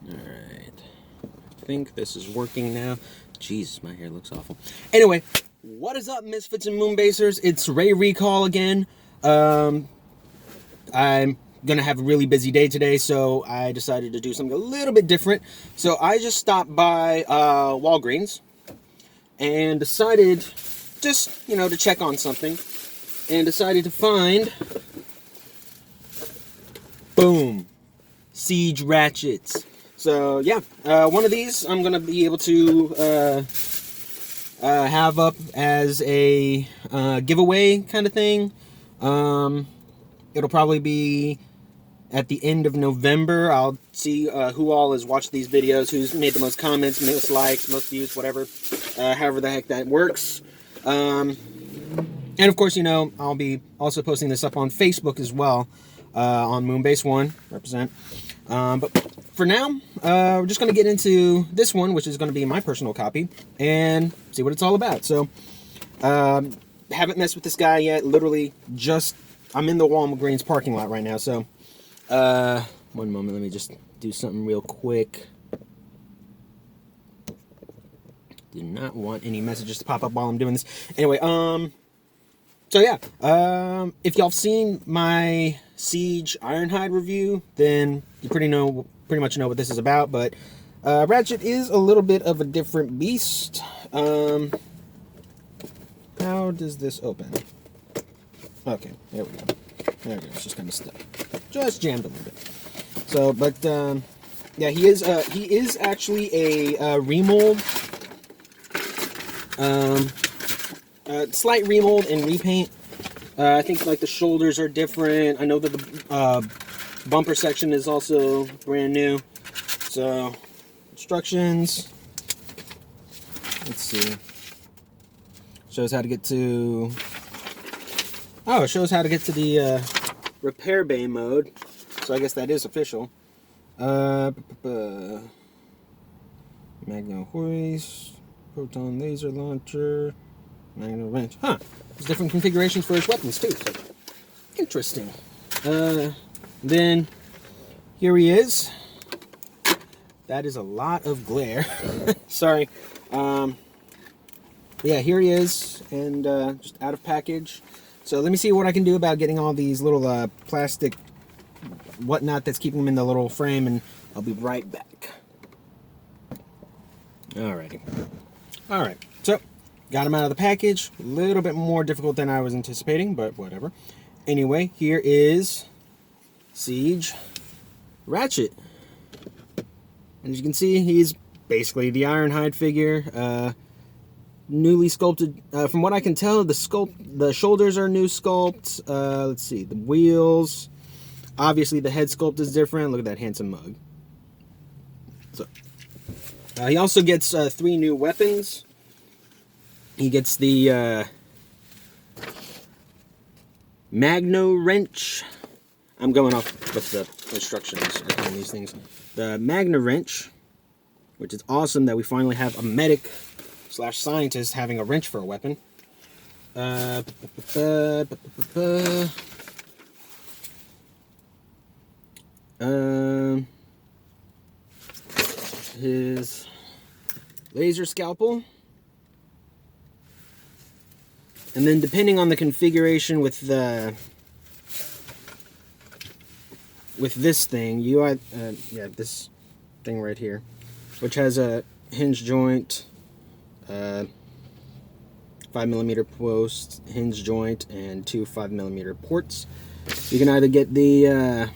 Alright. I think this is working now. Jesus, my hair looks awful. Anyway, what is up, Misfits and Moonbasers? It's Ray Recall again. I'm gonna have a really busy day today, so I decided to do something a little bit different. So I just stopped by Walgreens and decided just, to check on something. And decided to find... Boom! Siege Ratchets. So, yeah, one of these I'm going to be able to have up as a giveaway kind of thing. It'll probably be at the end of November. I'll see who all has watched these videos, who's made the most comments, most likes, most views, whatever. However the heck that works. And of course, I'll be also posting this up on Facebook as well, on Moonbase1, represent. But for now, we're just going to get into this one, which is going to be my personal copy, and see what it's all about. So, haven't messed with this guy yet. Literally just, I'm in the Walgreens parking lot right now. So, one moment, let me just do something real quick. Do not want any messages to pop up while I'm doing this. Anyway, so yeah, if y'all have seen my Siege Ironhide review, then you pretty much know what this is about. But Ratchet is a little bit of a different beast. How does this open? Okay, there we go. There we go. It's just kind of stuck. Just jammed a little bit. So, but yeah, he is actually a remold. Slight remold and repaint. I think like the shoulders are different. I know that the bumper section is also brand new. So, instructions. Let's see. Shows how to get to... Oh, it shows how to get to the repair bay mode. So I guess that is official. Magno hoist. Proton laser launcher. Magno wrench. Huh. There's different configurations for his weapons too. So interesting. Then here he is. That is a lot of glare. Sorry. Yeah, here he is, and just out of package. So let me see what I can do about getting all these little plastic whatnot that's keeping them in the little frame, and I'll be right back. Alrighty. Alright, so got him out of the package. A little bit more difficult than I was anticipating, but whatever. Anyway, here is Siege Ratchet. And as you can see, he's basically the Ironhide figure. Newly sculpted. From what I can tell, the shoulders are new sculpt. Let's see, the wheels. Obviously, the head sculpt is different. Look at that handsome mug. So, he also gets 3 new weapons. He gets the Magno wrench. I'm going off with the instructions on these things. The Magno wrench, which is awesome that we finally have a medic / scientist having a wrench for a weapon. His laser scalpel. And then depending on the configuration with the this thing, yeah, this thing right here, which has a hinge joint, 5mm post, hinge joint, and 2 5mm ports. You can either get the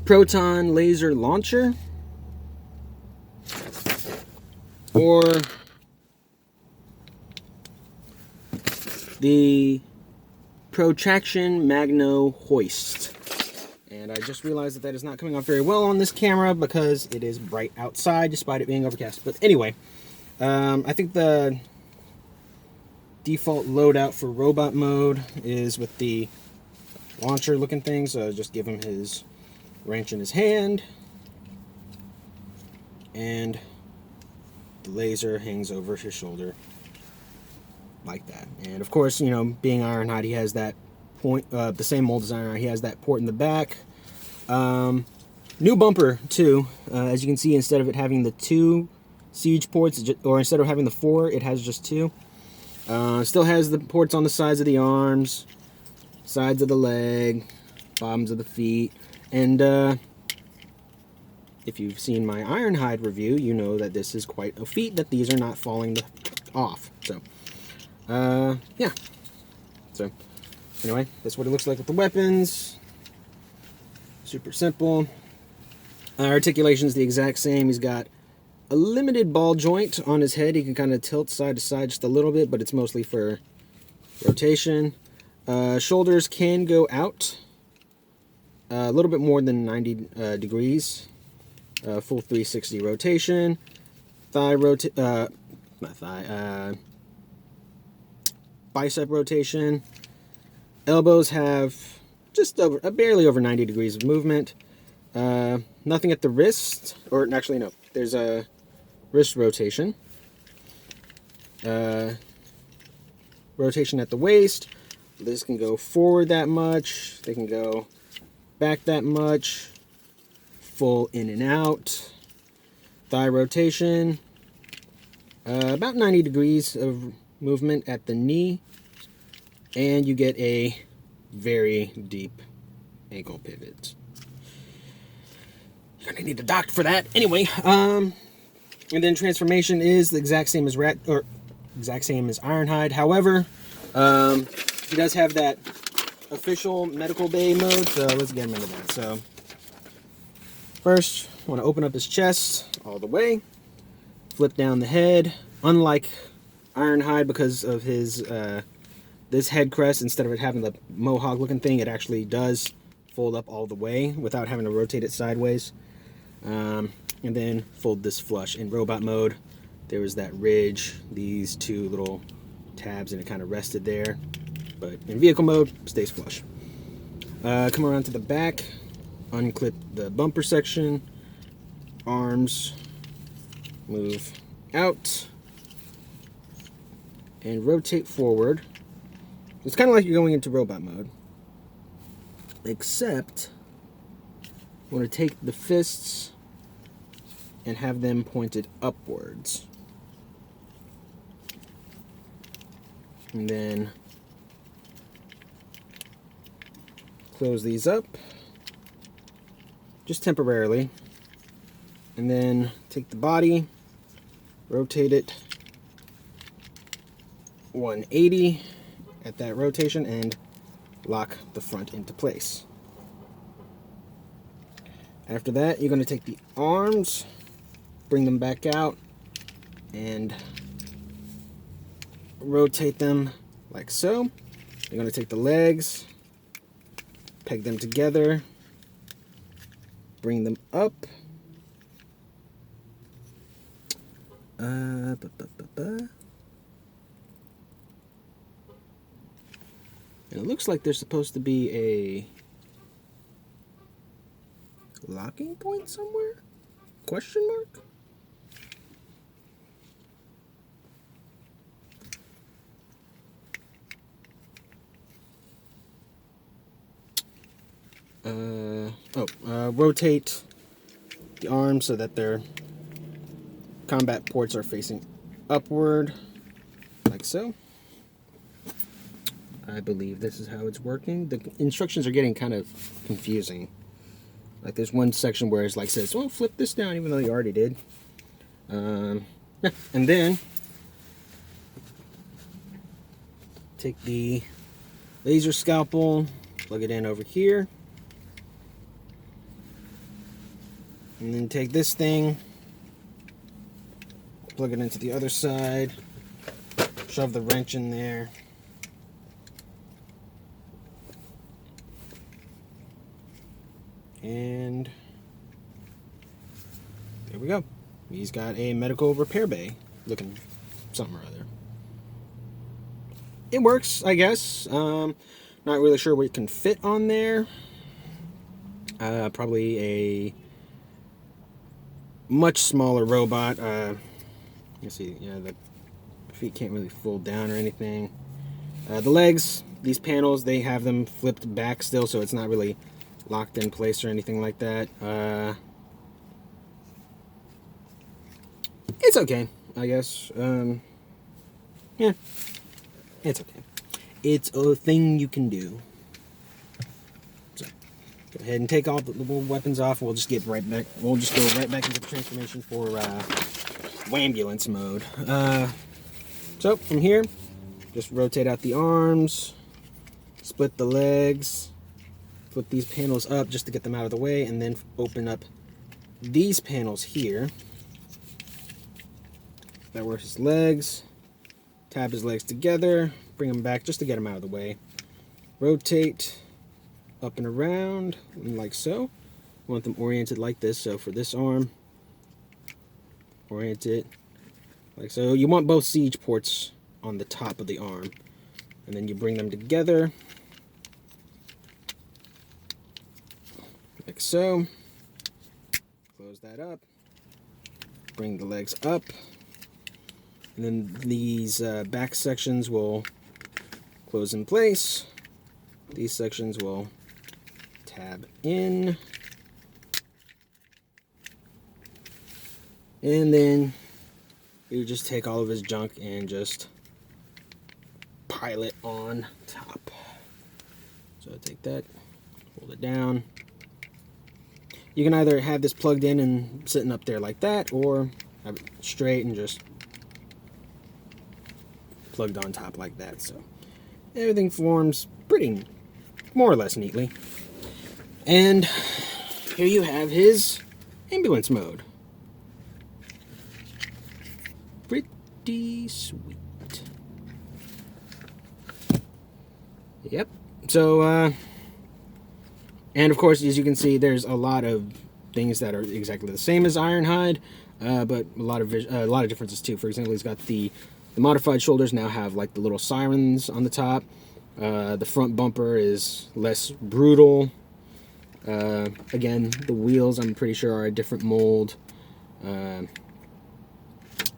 proton laser launcher, or the protraction Magno hoist. And I just realized that is not coming off very well on this camera because it is bright outside despite it being overcast. But anyway, I think the default loadout for robot mode is with the launcher looking thing. So just give him his wrench in his hand, and the laser hangs over his shoulder like that. And of course, being Ironhide, he has that point, the same mold as Ironhide, he has that port in the back. New bumper too. As you can see, instead of it having the 2 siege ports, or instead of having the 4, it has just 2. Still has the ports on the sides of the arms, sides of the leg, bottoms of the feet, and if you've seen my Ironhide review, you know that this is quite a feat that these are not falling off. So, yeah. So, anyway, that's what it looks like with the weapons. Super simple. Articulation is the exact same. He's got a limited ball joint on his head. He can kind of tilt side to side just a little bit, but it's mostly for rotation. Shoulders can go out a little bit more than 90 degrees. Full 360 rotation. Bicep rotation. Elbows have just over, barely over 90 degrees of movement. Nothing at the wrist, or actually no, there's a wrist rotation. Rotation at the waist. This can go forward that much. They can go back that much. Full in and out. Thigh rotation. About 90 degrees of movement at the knee. And you get a very deep ankle pivot. You're gonna need a dock for that. Anyway, and then transformation is the exact same as Ironhide. However, he does have that official medical bay mode, so let's get him into that. So first, I want to open up his chest all the way, flip down the head. Unlike Ironhide, because of his this head crest, instead of it having the mohawk looking thing, it actually does fold up all the way without having to rotate it sideways. And then fold this flush. In robot mode, there was that ridge, these 2 little tabs, and it kind of rested there. But in vehicle mode, stays flush. Come around to the back, unclip the bumper section, arms move out, and rotate forward. It's kind of like you're going into robot mode, except I want to take the fists and have them pointed upwards. And then close these up, just temporarily. And then take the body, rotate it 180 at that rotation, and lock the front into place. After that, you're going to take the arms, bring them back out, and rotate them like so. You're going to take the legs, peg them together, bring them up. And it looks like there's supposed to be a locking point somewhere? Question mark? Rotate the arms so that their combat ports are facing upward, like so. I believe this is how it's working. The instructions are getting kind of confusing. Like there's one section where it's like says, "Well, flip this down," even though you already did. And then take the laser scalpel, plug it in over here, and then take this thing, plug it into the other side, shove the wrench in there. And there we go. He's got a medical repair bay looking something or other. It works, I guess. Not really sure what it can fit on there. Probably a much smaller robot. You see, yeah, the feet can't really fold down or anything. The legs, these panels, they have them flipped back still, so it's not really locked in place or anything like that. It's okay, I guess. Yeah, it's okay. It's a thing you can do. So, go ahead and take all the weapons off. We'll just get right back. We'll just go right back into the transformation for WHAMBULANCE mode. So from here, just rotate out the arms, split the legs, flip these panels up just to get them out of the way, and then open up these panels here. That works his legs. Tap his legs together, bring them back just to get them out of the way. Rotate up and around, like so. We want them oriented like this, so for this arm, orient it like so. You want both siege ports on the top of the arm, and then you bring them together, like so. Close that up, bring the legs up. And then these back sections will close in place. These sections will tab in. And then you just take all of his junk and just pile it on top. So take that, hold it down. You can either have this plugged in and sitting up there like that, or have it straight and just plugged on top like that. So everything forms pretty more or less neatly. And here you have his ambulance mode. Pretty sweet. Yep. So and of course, as you can see, there's a lot of things that are exactly the same as Ironhide, but a lot of differences too. For example, he's got the modified shoulders now have like the little sirens on the top. The front bumper is less brutal. Again, the wheels I'm pretty sure are a different mold. Oh,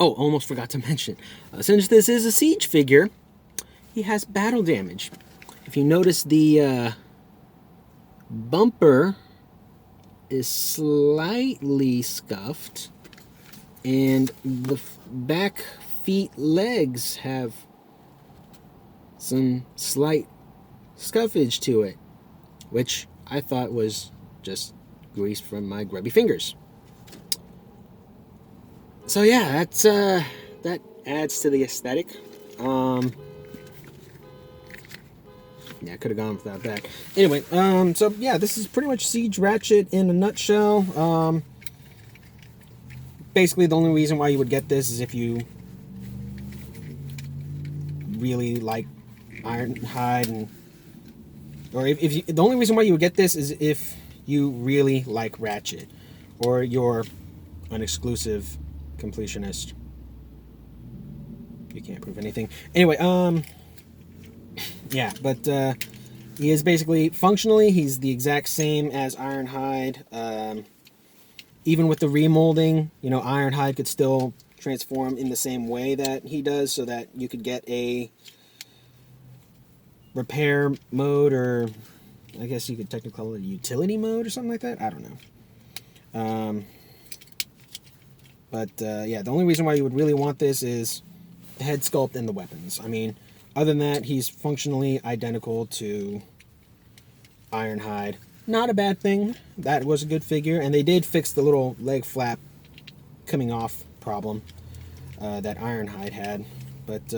almost forgot to mention. Since this is a siege figure, he has battle damage. If you notice, the bumper is slightly scuffed, and the back feet legs have some slight scuffage to it, which I thought was just grease from my grubby fingers. So yeah, that's that adds to the aesthetic. Yeah, I could have gone without that. Anyway, so yeah, this is pretty much Siege Ratchet in a nutshell. Basically, the only reason why you would get this is if you really like Ironhide, and or if you, the only reason why you would get this is if you really like Ratchet, or you're an exclusive completionist. You can't prove anything. Anyway, yeah, but he is basically functionally he's the exact same as Ironhide. Even with the remolding, you know, Ironhide could still transform in the same way that he does, so that you could get a repair mode, or I guess you could technically call it a utility mode or something like that. I don't know. Yeah, the only reason why you would really want this is the head sculpt and the weapons. I mean, other than that, he's functionally identical to Ironhide. Not a bad thing. That was a good figure, and they did fix the little leg flap coming off problem that Ironhide had. But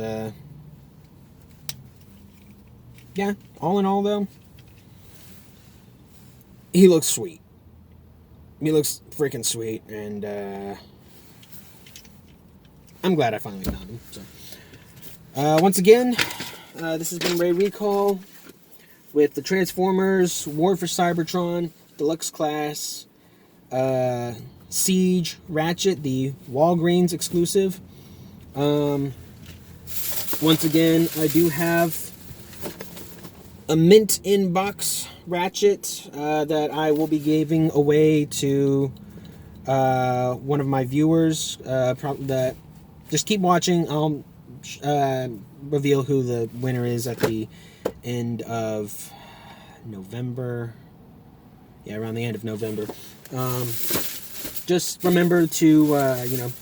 yeah, all in all though, he looks sweet. He looks freaking sweet, and I'm glad I finally found him. So once again, this has been Ray Recall with the Transformers War for Cybertron Deluxe Class Siege Ratchet, the Walgreens exclusive. Once again, I do have a mint inbox Ratchet that I will be giving away to one of my viewers. That just keep watching. I'll reveal who the winner is at the end of November. yeah, around the end of November. Just remember to, you know,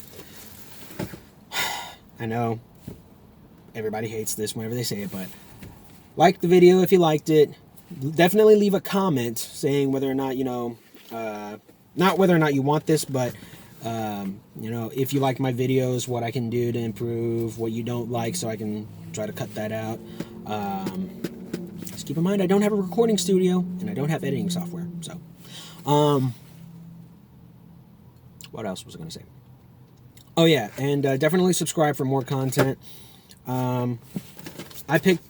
I know everybody hates this whenever they say it, but like the video if you liked it. Definitely leave a comment saying whether or not, you know, not whether or not you want this, but, you know, if you like my videos, what I can do to improve, what you don't like, so I can try to cut that out. Just keep in mind, I don't have a recording studio, and I don't have editing software, so. What else was I going to say? Oh, yeah, and definitely subscribe for more content. I picked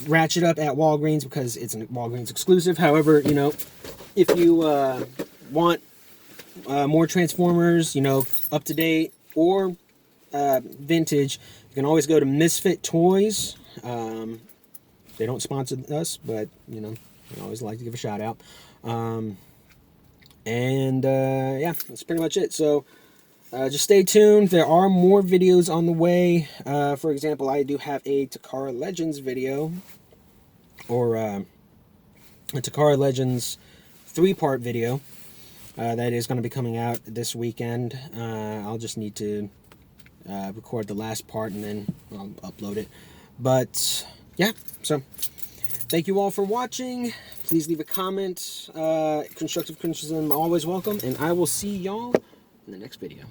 Ratchet up at Walgreens because it's a Walgreens exclusive. However, you know, if you want more Transformers, you know, up to date or vintage, you can always go to Misfit Toys. They don't sponsor us, but, you know, I always like to give a shout out. Yeah, that's pretty much it. So just stay tuned. There are more videos on the way. For example, I do have a Takara Legends video, or a Takara Legends 3-part video that is going to be coming out this weekend. I'll just need to record the last part and then I'll upload it. But yeah, so thank you all for watching. Please leave a comment. Constructive criticism always welcome, and I will see y'all in the next video.